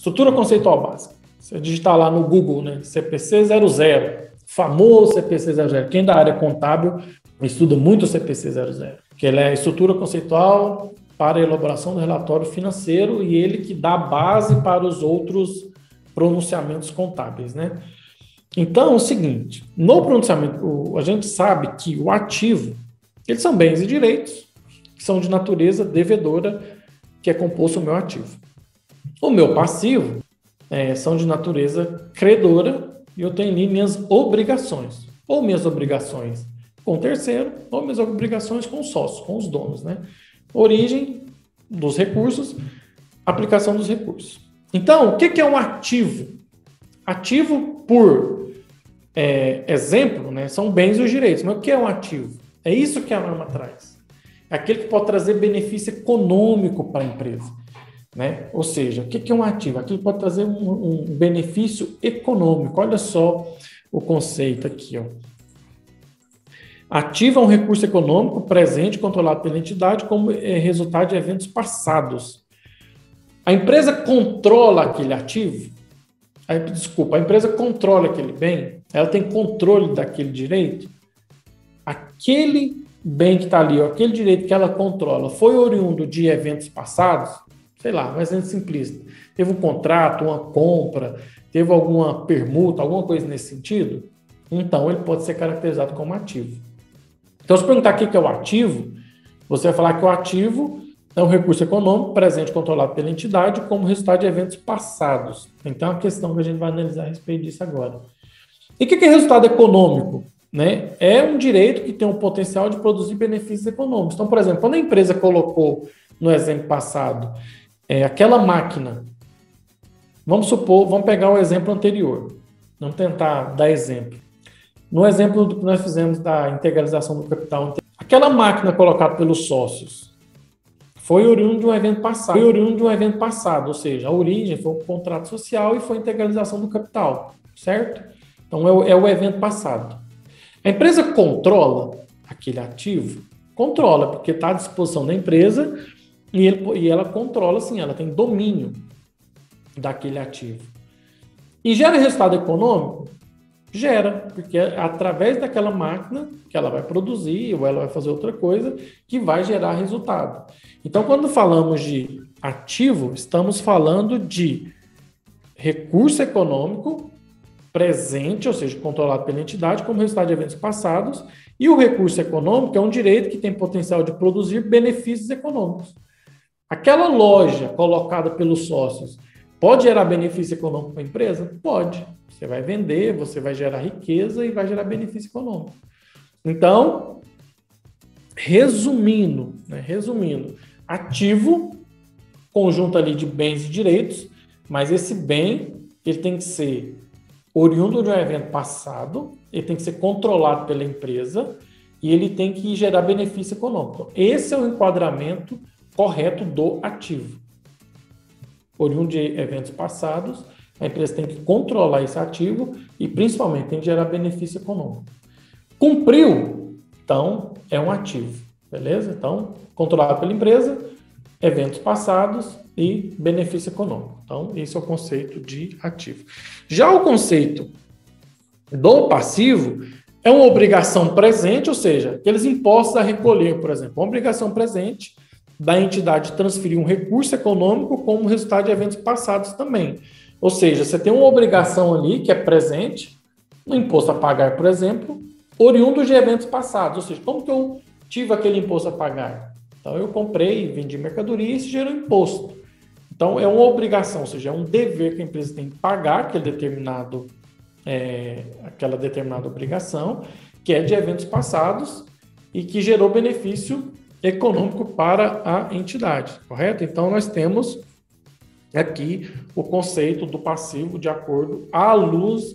Estrutura conceitual básica. Você digitar lá no Google, né? CPC 00, famoso CPC 00. Quem da área contábil estuda muito o CPC 00, que ele é a estrutura conceitual para a elaboração do relatório financeiro e ele que dá base para os outros pronunciamentos contábeis, né? Então, é o seguinte, no pronunciamento, a gente sabe que o ativo, eles são bens e direitos, que são de natureza devedora, que é composto o meu ativo. O meu passivo são de natureza credora e eu tenho ali minhas obrigações, ou minhas obrigações com o terceiro, ou minhas obrigações com os sócios, com os donos, né? Origem dos recursos, aplicação dos recursos. Então, o que é um ativo? Ativo, por exemplo, né, são bens e os direitos. Mas o que é um ativo? É isso que a norma traz. É aquele que pode trazer benefício econômico para a empresa, né? Ou seja, o que é um ativo? Aquilo que pode trazer um benefício econômico. Olha só o conceito aqui, ó. Ativo é um recurso econômico presente controlado pela entidade como resultado de eventos passados. A empresa controla aquele ativo? A empresa controla aquele bem? Ela tem controle daquele direito? Aquele bem que está ali, ó, aquele direito que ela controla, foi oriundo de eventos passados? Sei lá, um exemplo simplista. Teve um contrato, uma compra, teve alguma permuta, alguma coisa nesse sentido? Então, ele pode ser caracterizado como ativo. Então, se perguntar o que é o ativo, você vai falar que o ativo é um recurso econômico presente controlado pela entidade como resultado de eventos passados. Então, é uma questão que a gente vai analisar a respeito disso agora. E o que é resultado econômico? Né? É um direito que tem o potencial de produzir benefícios econômicos. Então, por exemplo, quando a empresa colocou, no exemplo passado, aquela máquina, vamos pegar o exemplo anterior, vamos tentar dar exemplo. No exemplo do que nós fizemos da integralização do capital, aquela máquina colocada pelos sócios foi oriundo de um evento passado, ou seja, a origem foi um contrato social e foi a integralização do capital, certo? Então, é o evento passado. A empresa controla aquele ativo? Controla, porque está à disposição da empresa e ela controla, sim, ela tem domínio daquele ativo. E gera resultado econômico? Gera, porque é através daquela máquina que ela vai produzir ou ela vai fazer outra coisa que vai gerar resultado. Então, quando falamos de ativo, estamos falando de recurso econômico presente, ou seja, controlado pela entidade, como resultado de eventos passados, e o recurso econômico é um direito que tem potencial de produzir benefícios econômicos. Aquela loja colocada pelos sócios pode gerar benefício econômico para a empresa? Pode. Você vai vender, você vai gerar riqueza e vai gerar benefício econômico. Então, resumindo, ativo, conjunto ali de bens e direitos, mas esse bem ele tem que ser oriundo de um evento passado, ele tem que ser controlado pela empresa e ele tem que gerar benefício econômico. Esse é o enquadramento correto do ativo. Oriundo de eventos passados, a empresa tem que controlar esse ativo e, principalmente, tem que gerar benefício econômico. Cumpriu, então, é um ativo, beleza? Então, controlado pela empresa, eventos passados e benefício econômico. Então, esse é o conceito de ativo. Já o conceito do passivo é uma obrigação presente, ou seja, aqueles impostos a recolher, por exemplo, uma obrigação presente da entidade transferir um recurso econômico como resultado de eventos passados também. Ou seja, você tem uma obrigação ali que é presente, um imposto a pagar, por exemplo, oriundo de eventos passados. Ou seja, como que eu tive aquele imposto a pagar? Então, eu comprei, vendi mercadoria e isso gerou imposto. Então, é uma obrigação, ou seja, é um dever que a empresa tem que pagar aquela determinada obrigação, que é de eventos passados e que gerou benefício econômico para a entidade, correto? Então, nós temos aqui o conceito do passivo de acordo à luz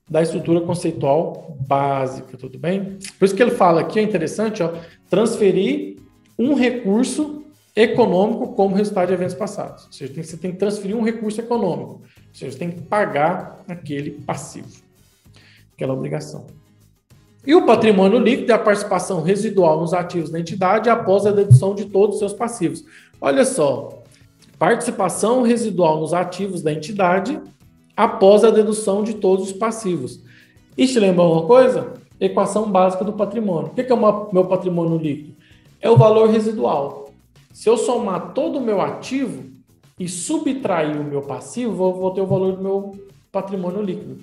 da estrutura conceitual básica, tudo bem? Por isso que ele fala aqui, é interessante, ó, transferir um recurso econômico como resultado de eventos passados. Ou seja, você tem que transferir um recurso econômico. Ou seja, você tem que pagar aquele passivo, aquela obrigação. E o patrimônio líquido é a participação residual nos ativos da entidade após a dedução de todos os seus passivos. Olha só, participação residual nos ativos da entidade após a dedução de todos os passivos. Isso te lembra uma coisa? Equação básica do patrimônio. O que é o meu patrimônio líquido? É o valor residual. Se eu somar todo o meu ativo e subtrair o meu passivo, vou ter o valor do meu patrimônio líquido.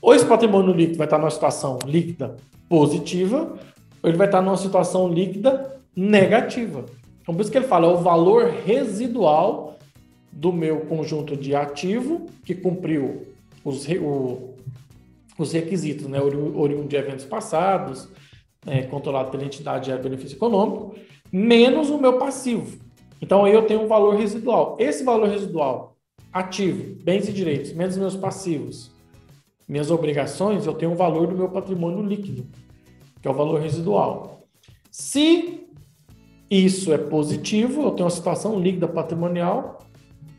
Ou esse patrimônio líquido vai estar numa situação líquida positiva, ou ele vai estar numa situação líquida negativa. Então, por isso que ele fala, é o valor residual do meu conjunto de ativo que cumpriu os requisitos, né? Oriundo de eventos passados, controlado pela entidade de benefício econômico, menos o meu passivo. Então, aí eu tenho um valor residual. Esse valor residual, ativo, bens e direitos, menos meus passivos, minhas obrigações, eu tenho um valor do meu patrimônio líquido, que é o valor residual. Se isso é positivo, eu tenho uma situação líquida patrimonial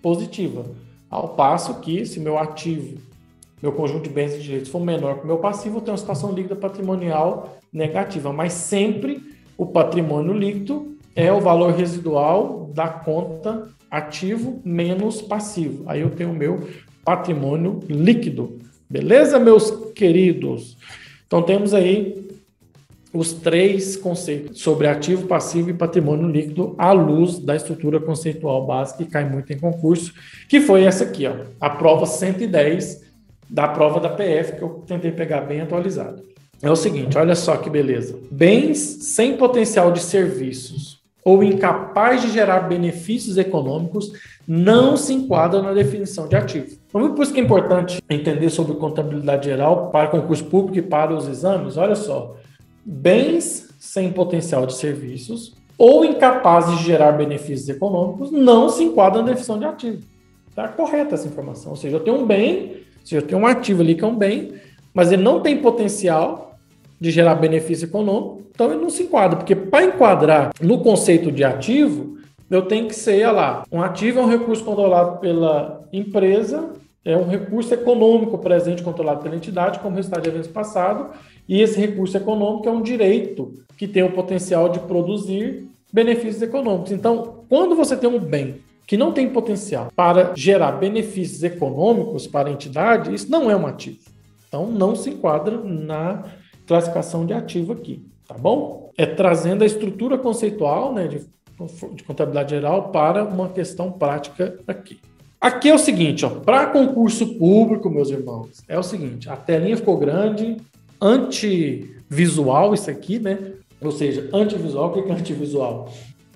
positiva. Ao passo que, se meu ativo, meu conjunto de bens e direitos for menor que o meu passivo, eu tenho uma situação líquida patrimonial negativa. Mas sempre o patrimônio líquido é o valor residual da conta ativo menos passivo. Aí eu tenho o meu patrimônio líquido. Beleza, meus queridos? Então, temos aí os 3 conceitos sobre ativo, passivo e patrimônio líquido à luz da estrutura conceitual básica que cai muito em concurso, que foi essa aqui, ó, a prova 110 da prova da PF, que eu tentei pegar bem atualizado. É o seguinte, olha só que beleza. Bens sem potencial de serviços ou incapaz de gerar benefícios econômicos não se enquadram na definição de ativo. Então, por isso que é importante entender sobre contabilidade geral para concurso público e para os exames. Olha só, bens sem potencial de serviços ou incapazes de gerar benefícios econômicos não se enquadram na definição de ativo. Está correta essa informação. Ou seja, eu tenho um bem, ou seja, eu tenho um ativo ali que é um bem, mas ele não tem potencial de gerar benefício econômico, então ele não se enquadra, porque para enquadrar no conceito de ativo, eu tenho que ser, olha lá, um ativo é um recurso controlado pela empresa, é um recurso econômico presente controlado pela entidade, como resultado de eventos passados, e esse recurso econômico é um direito que tem o potencial de produzir benefícios econômicos. Então, quando você tem um bem que não tem potencial para gerar benefícios econômicos para a entidade, isso não é um ativo. Então, não se enquadra na classificação de ativo aqui, tá bom? É trazendo a estrutura conceitual, né, de contabilidade geral para uma questão prática aqui. Aqui é o seguinte, ó, para concurso público, meus irmãos, é o seguinte, a telinha ficou grande, antivisual isso aqui, né? Ou seja, antivisual, o que é antivisual?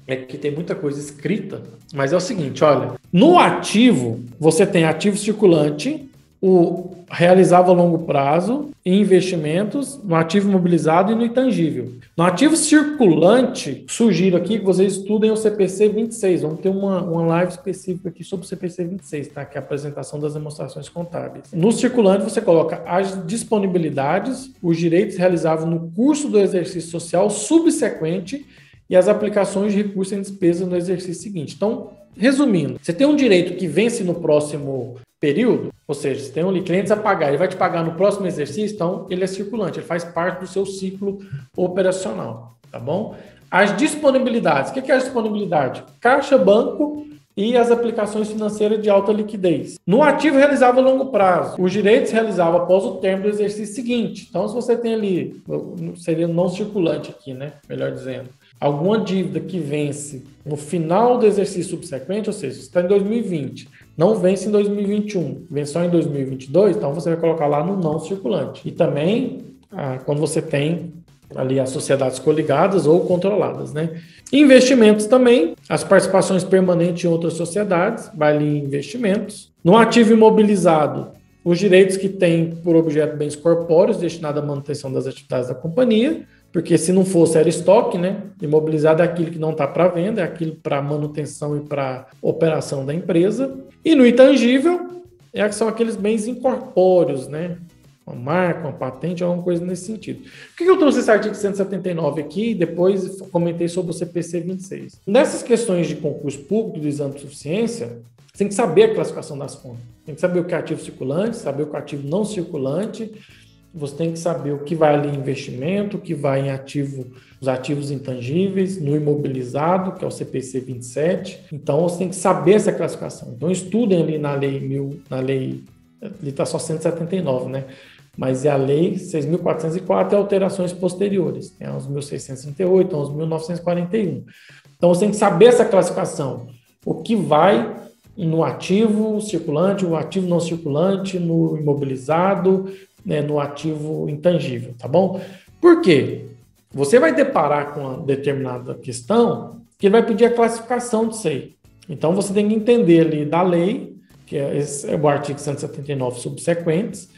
É que tem muita coisa escrita, mas é o seguinte, olha, no ativo, você tem ativo circulante, o realizável a longo prazo, em investimentos, no ativo imobilizado e no intangível. No ativo circulante, sugiro aqui que vocês estudem o CPC 26. Vamos ter uma live específica aqui sobre o CPC 26, tá? Que é a apresentação das demonstrações contábeis. No circulante, você coloca as disponibilidades, os direitos realizáveis no curso do exercício social subsequente e as aplicações de recursos em despesa no exercício seguinte. Então, resumindo, você tem um direito que vence no próximo período, ou seja, você tem um cliente a pagar, ele vai te pagar no próximo exercício, então ele é circulante, ele faz parte do seu ciclo operacional, tá bom? As disponibilidades, o que é a disponibilidade? Caixa, banco e as aplicações financeiras de alta liquidez. No ativo realizável a longo prazo, os direitos realizáveis após o término do exercício seguinte. Então, se você tem ali, seria não circulante aqui, né? Melhor dizendo, alguma dívida que vence no final do exercício subsequente, ou seja, você está em 2020, não vence em 2021, vence só em 2022, então você vai colocar lá no não circulante. E também, quando você tem ali as sociedades coligadas ou controladas, né? Investimentos também, as participações permanentes em outras sociedades, vai ali em investimentos. No ativo imobilizado, os direitos que tem por objeto bens corpóreos destinados à manutenção das atividades da companhia, porque se não fosse era estoque, né? Imobilizado é aquilo que não está para venda, é aquilo para manutenção e para operação da empresa. E no intangível, são aqueles bens incorpóreos, né? Uma marca, uma patente, alguma coisa nesse sentido. Por que eu trouxe esse artigo 179 aqui e depois comentei sobre o CPC 26? Nessas questões de concurso público, do exame de suficiência, você tem que saber a classificação das contas. Tem que saber o que é ativo circulante, saber o que é ativo não circulante, você tem que saber o que vai ali em investimento, o que vai em ativo, os ativos intangíveis, no imobilizado, que é o CPC 27. Então, você tem que saber essa classificação. Então, estudem ali na lei, ali está só 179, né? Mas é a lei 6.404 e alterações posteriores. Tem os 1.638, os 1.941. Então, você tem que saber essa classificação. O que vai no ativo circulante, o ativo não circulante, no imobilizado, né, no ativo intangível, tá bom? Por quê? Você vai deparar com uma determinada questão que ele vai pedir a classificação disso aí. Então, você tem que entender ali da lei, que é o artigo 179 subsequentes,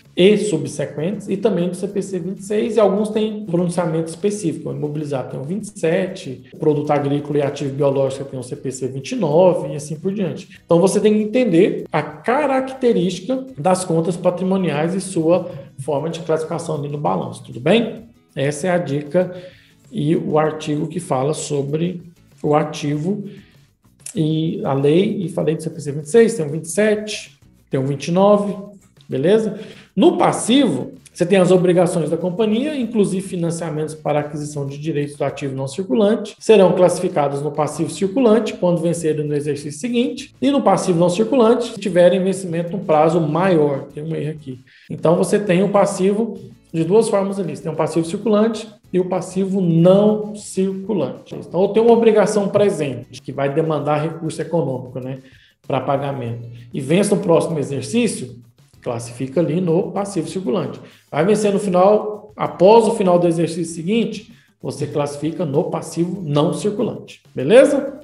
e também do CPC 26, e alguns têm pronunciamento específico. O imobilizado tem o 27, o produto agrícola e ativo biológico tem o CPC 29 e assim por diante. Então, você tem que entender a característica das contas patrimoniais e sua forma de classificação ali no balanço, tudo bem? Essa é a dica e o artigo que fala sobre o ativo e a lei, e falei do CPC 26, tem o 27, tem o 29, beleza? No passivo, você tem as obrigações da companhia, inclusive financiamentos para aquisição de direitos do ativo não circulante, serão classificados no passivo circulante quando vencerem no exercício seguinte, e no passivo não circulante, se tiverem vencimento no prazo maior. Tem um erro aqui. Então, você tem o passivo de duas formas ali. Você tem o passivo circulante e o passivo não circulante. Então, eu tenho uma obrigação presente, que vai demandar recurso econômico, né, para pagamento, e vence no próximo exercício, classifica ali no passivo circulante. Vai vencer no final, após o final do exercício seguinte, você classifica no passivo não circulante. Beleza?